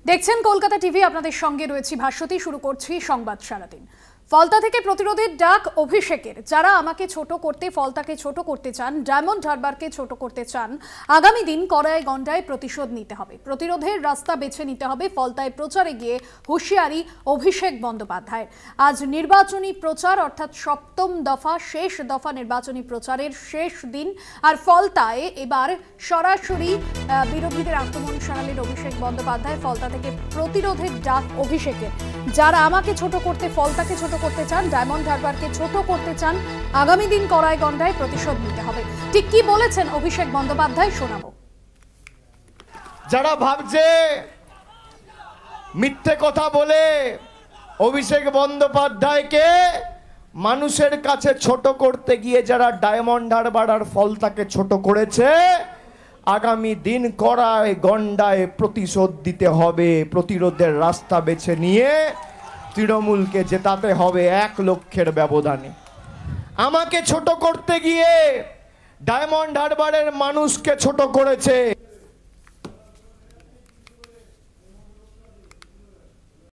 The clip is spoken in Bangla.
দেখছেন কলকাতা টিভি, আপনাদের সঙ্গে রয়েছি ভাস্বতী। শুরু করছি সংবাদ সারাদিন। ফলতা থেকে প্রতিরোধের ডাক অভিষেকের। যারা আমাকে ছোট করতে, ফলতাকে ছোট করতে চান, ডায়মন্ড হারবারকে ছোট করতে চান, আগামী দিন কড়ায় গন্ডায় প্রতিশোধ নিতে হবে। প্রতিরোধের রাস্তা বেছে নিতে হবে। ফলতায় প্রচারে গিয়ে হুঁশিয়ারি অভিষেক বন্দ্যোপাধ্যায়। আজ নির্বাচনী প্রচার, অর্থাৎ সপ্তম দফা, শেষ দফা নির্বাচনী প্রচারের শেষ দিন। আর ফলতায় এবার সরাসরি বিরোধীদের আক্রমণ শানালেন অভিষেক বন্দ্যোপাধ্যায়। ফলতা থেকে প্রতিরোধের ডাক অভিষেকের। যারা আমাকে ছোট করতে, ফলতাকে ছোট করতে চান, ডায়মন্ড হারবারকে ছোট করতে চান, আগামী দিন কড়ায় গন্ডায় প্রতিশোধ নিতে হবে। ঠিক কি বলেছেন অভিষেক বন্দ্যোপাধ্যায় শোনাবো। যারা ভাবছে মিথ্যে কথা বলে অভিষেক বন্দ্যোপাধ্যায়কে মানুষের কাছে ছোট করতে গিয়ে যারা ডায়মন্ড হারবার আর ফলতাকে ছোট করেছে, আগামী দিন কড়ায় গন্ডায় প্রতিশোধ দিতে হবে। প্রতিরোধের রাস্তা বেছে নিয়ে তৃণমূলকে জেতাতে হবে 1 লক্ষের ব্যবধানে। আমাকে ছোট করতে গিয়ে ডায়মন্ড হারবারের মানুষকে ছোট করেছে,